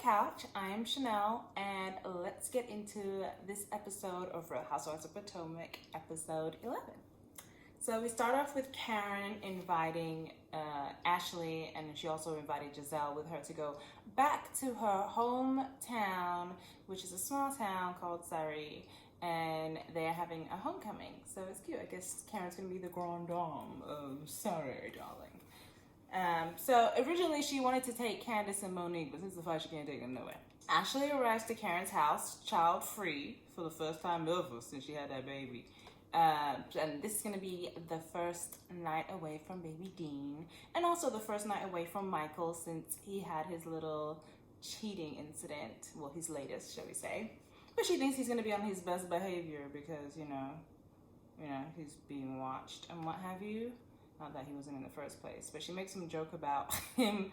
couch. I am Shanelle, and let's get into this episode of Real Housewives of Potomac, episode 11. So we start off with Karen inviting Ashley, and she also invited Gizelle with her to go back to her hometown, which is a small town called Surrey, and they're having a homecoming. So it's cute. I guess Karen's going to be the grande dame of Surrey, darling. So originally she wanted to take Candice and Monique, but since the fight, she can't take them nowhere. Ashley arrives to Karen's house, child-free, for the first time ever since she had that baby. And this is going to be the first night away from baby Dean, and also the first night away from Michael since he had his little cheating incident. Well, his latest, shall we say. But she thinks he's going to be on his best behavior because, you know, he's being watched and what have you. Not that he wasn't in the first place, but she makes some joke about him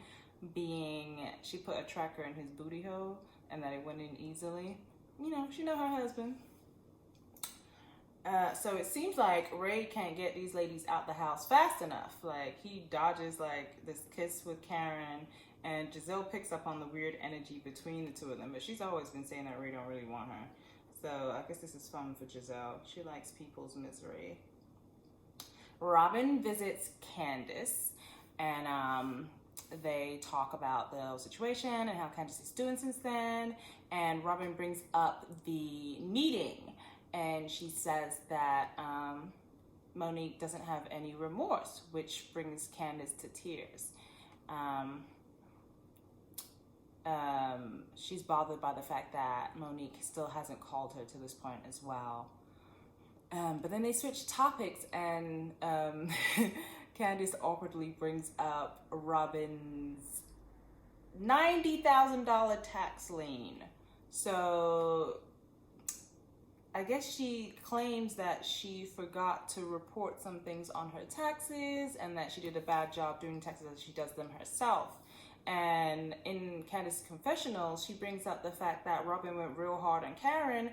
she put a tracker in his booty hole and that it went in easily. You know, she know her husband. So it seems like Ray can't get these ladies out the house fast enough. Like, he dodges like this kiss with Karen, and Gizelle picks up on the weird energy between the two of them, but she's always been saying that Ray don't really want her. So I guess this is fun for Gizelle. She likes people's misery. Robyn visits Candice, and they talk about the situation and how Candice is doing since then. And Robyn brings up the meeting, and she says that Monique doesn't have any remorse, which brings Candice to tears. She's bothered by the fact that Monique still hasn't called her to this point as well. But then they switch topics, and Candice awkwardly brings up Robyn's $90,000 tax lien. So I guess she claims that she forgot to report some things on her taxes and that she did a bad job doing taxes as she does them herself. And in Candice's confessional, she brings up the fact that Robyn went real hard on Karen,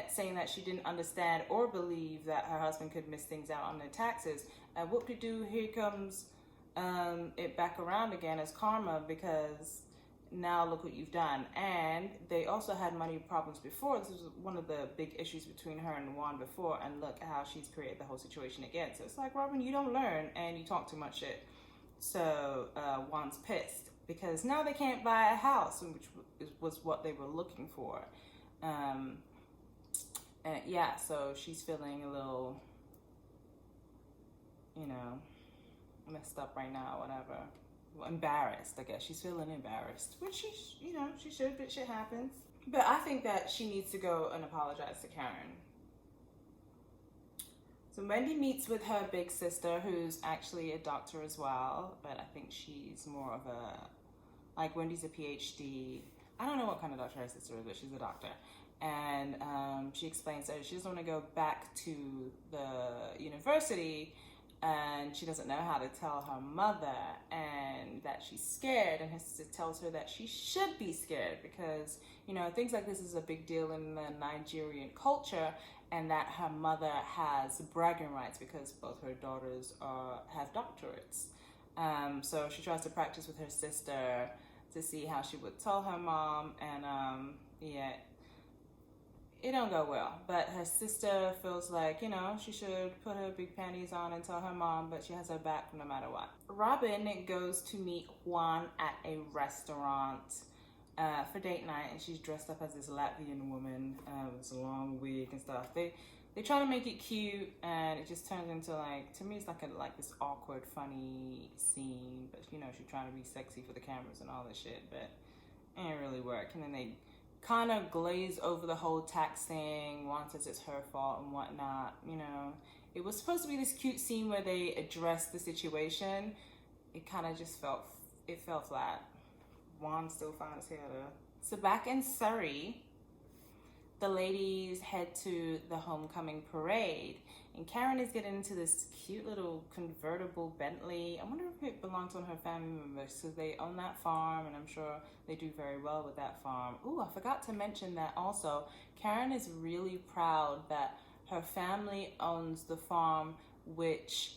saying that she didn't understand or believe that her husband could miss things out on their taxes. And whoop-de-doo, here comes it back around again as karma, because now look what you've done. And they also had money problems before. This was one of the big issues between her and Juan before, and look how she's created the whole situation again. So it's like, Robyn, you don't learn and you talk too much shit. So Juan's pissed because now they can't buy a house, which was what they were looking for. And yeah, so she's feeling a little, messed up right now, whatever. Well, embarrassed, I guess. She's feeling embarrassed, which she should, but shit happens. But I think that she needs to go and apologize to Karen. So Wendy meets with her big sister, who's actually a doctor as well, but I think she's more of Wendy's a PhD. I don't know what kind of doctor her sister is, but she's a doctor. And she explains that she doesn't want to go back to the university, and she doesn't know how to tell her mother, and that she's scared, and her sister tells her that she should be scared because, things like this is a big deal in the Nigerian culture, and that her mother has bragging rights because both her daughters have doctorates. So she tries to practice with her sister to see how she would tell her mom, and it don't go well. But her sister feels like, she should put her big panties on and tell her mom, but she has her back no matter what. Robyn goes to meet Juan at a restaurant for date night, and she's dressed up as this Latvian woman with a long wig and stuff. They try to make it cute, and it just turns into to me, it's like this awkward, funny scene. But she's trying to be sexy for the cameras and all this shit, but it ain't really work. And then they kind of glaze over the whole tax thing. Juan says it's her fault and whatnot. It was supposed to be this cute scene where they addressed the situation. It kind of just fell flat. Juan still fine as hell though. So back in Surrey, the ladies head to the homecoming parade, and Karen is getting into this cute little convertible Bentley. I wonder if it belongs to one of her family members, because they own that farm, and I'm sure they do very well with that farm. Ooh, I forgot to mention that also. Karen is really proud that her family owns the farm which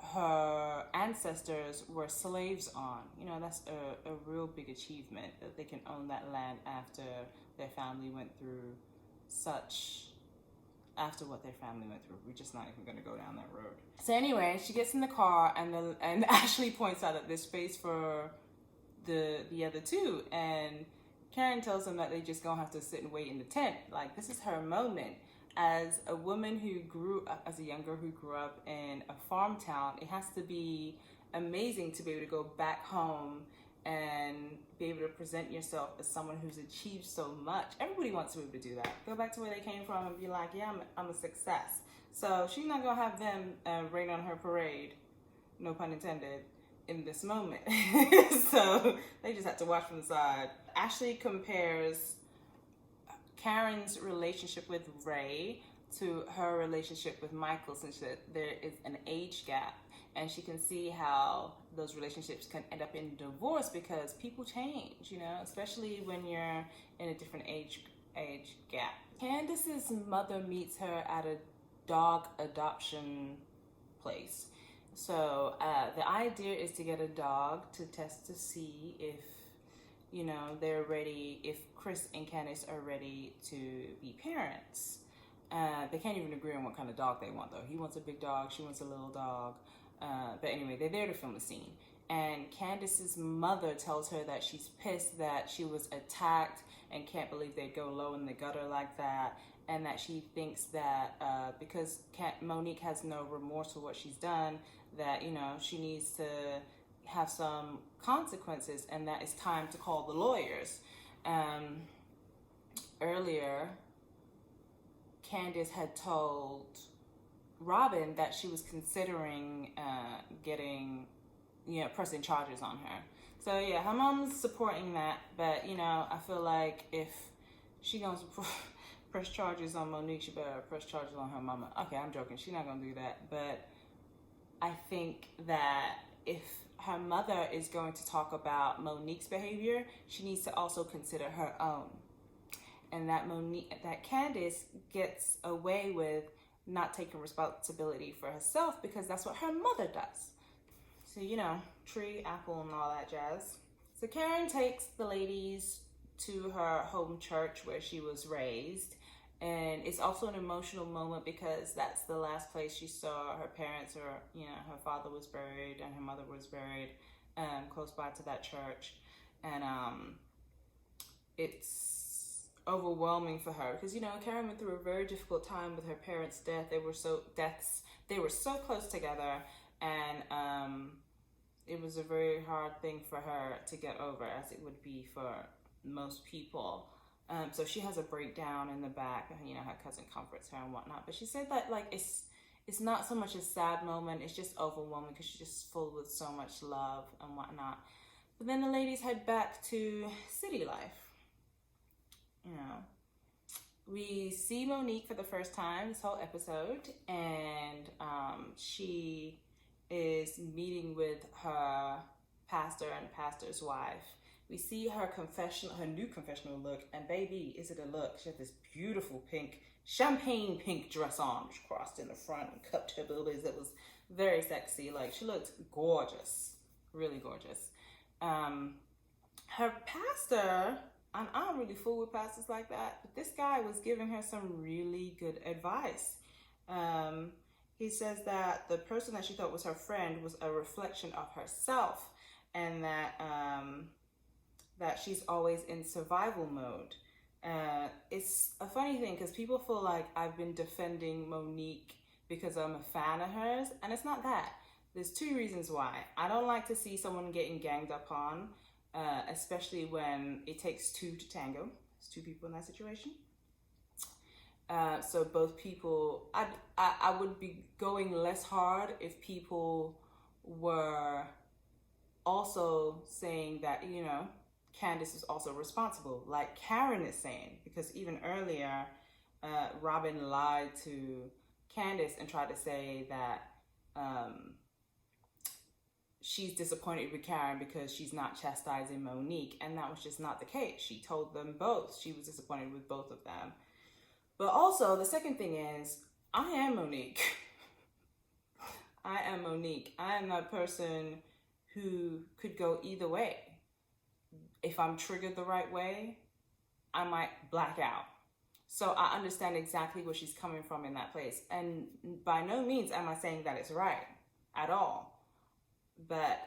her ancestors were slaves on. You know, that's a real big achievement, that they can own that land after their family went through after what their family went through. We're just not even going to go down that road. So anyway, she gets in the car, and Ashley points out that there's space for the other two, and Karen tells them that they just gonna have to sit and wait in the tent. Like, this is her moment. As a woman who grew up, as a young girl who grew up in a farm town, it has to be amazing to be able to go back home and be able to present yourself as someone who's achieved so much. Everybody wants to be able to do that. Go back to where they came from and be like, yeah, I'm a success. So she's not gonna have them rain on her parade, no pun intended, in this moment. So they just have to watch from the side. Ashley compares Karen's relationship with Ray to her relationship with Michael, since there is an age gap, and she can see how those relationships can end up in divorce because people change, you know, especially when you're in a different age gap. Candice's mother meets her at a dog adoption place. So the idea is to get a dog to test to see if, you know, they're ready, if Chris and Candice are ready to be parents. They can't even agree on what kind of dog they want, though. He wants a big dog, she wants a little dog. But anyway, they're there to film the scene. And Candice's mother tells her that she's pissed that she was attacked and can't believe they'd go low in the gutter like that. And that she thinks that because Monique has no remorse for what she's done, that, you know, she needs to have some consequences, and that it's time to call the lawyers. Earlier, Candice had told Robyn that she was considering getting, you know, pressing charges on her. So yeah, her mom's supporting that, but, you know, I feel like if she gonna press charges on Monique, she better press charges on her mama. Okay, I'm joking, she's not gonna do that, but I think that if her mother is going to talk about Monique's behavior, she needs to also consider her own. And that Candice gets away with not taking responsibility for herself because that's what her mother does. So, you know, tree, apple, and all that jazz. So Karen takes the ladies to her home church where she was raised. And it's also an emotional moment because that's the last place she saw her parents, or, you know, her father was buried and her mother was buried close by to that church. And it's overwhelming for her because, you know, Karen went through a very difficult time with her parents' death. They were so close together, and it was a very hard thing for her to get over, as it would be for most people. So she has a breakdown in the back, and, you know, her cousin comforts her and whatnot. But she said that, like, it's not so much a sad moment, it's just overwhelming because she's just full with so much love and whatnot. But then the ladies head back to city life. You know, we see Monique for the first time this whole episode, and she is meeting with her pastor and pastor's wife. We see her new confessional look, and baby, is it a look. She had this beautiful champagne pink dress on, which crossed in the front and cupped her boobies. It was very sexy. Like, she looked gorgeous, really gorgeous. Her pastor, and I don't really fool with pastors like that, but this guy was giving her some really good advice. He says that the person that she thought was her friend was a reflection of herself, and that she's always in survival mode. It's a funny thing because people feel like I've been defending Monique because I'm a fan of hers, and it's not that. There's two reasons why. I don't like to see someone getting ganged up on, especially when it takes two to tango. There's two people in that situation. So both people, I would be going less hard if people were also saying that, you know, Candice is also responsible, like Karen is saying, because even earlier, Robyn lied to Candice and tried to say that she's disappointed with Karen because she's not chastising Monique, and that was just not the case. She told them both she was disappointed with both of them. But also, the second thing is, I am Monique. I am Monique. I am that person who could go either way. If I'm triggered the right way, I might black out. So I understand exactly where she's coming from in that place. And by no means am I saying that it's right at all. But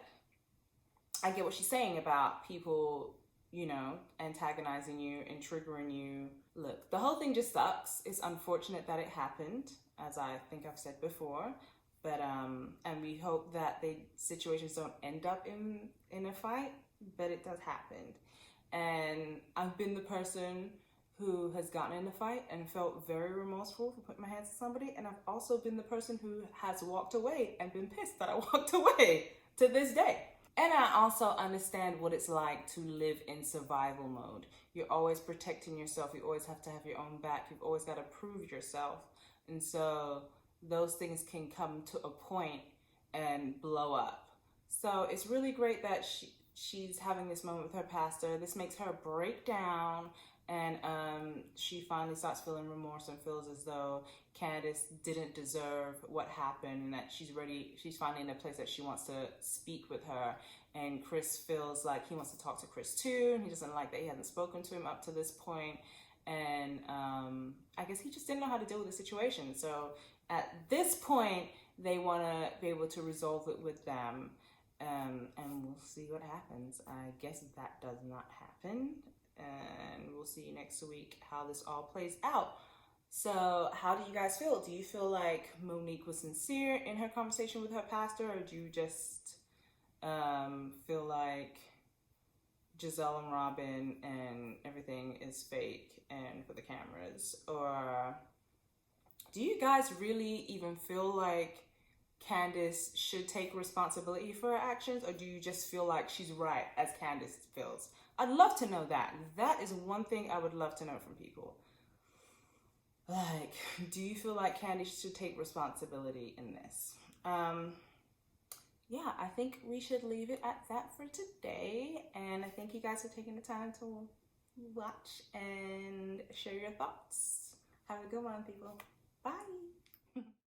I get what she's saying about people, you know, antagonizing you and triggering you. Look, the whole thing just sucks. It's unfortunate that it happened, as I think I've said before. But and we hope that the situations don't end up in a fight, but it does happen. And I've been the person who has gotten in a fight and felt very remorseful for putting my hands on somebody. And I've also been the person who has walked away and been pissed that I walked away to this day. And I also understand what it's like to live in survival mode. You're always protecting yourself. You always have to have your own back. You've always got to prove yourself. And so those things can come to a point and blow up. So it's really great that she's having this moment with her pastor. This makes her break down, and she finally starts feeling remorse and feels as though Candice didn't deserve what happened, and that she's finally in a place that she wants to speak with her. And Chris feels like he wants to talk to Chris too, and he doesn't like that he hasn't spoken to him up to this point. And I guess he just didn't know how to deal with the situation. So at this point, they want to be able to resolve it with them. And we'll see what happens. I guess that does not happen. And we'll see next week how this all plays out. So how do you guys feel? Do you feel like Monique was sincere in her conversation with her pastor? Or do you just feel like Gizelle and Robyn and everything is fake and for the cameras? Or do you guys really even feel like Candice should take responsibility for her actions, or do you just feel like she's right as Candice feels? I'd love to know that. That is one thing I would love to know from people. Like, do you feel like Candice should take responsibility in this? Yeah, I think we should leave it at that for today. And I thank you guys for taking the time to watch and share your thoughts. Have a good one, people. Bye.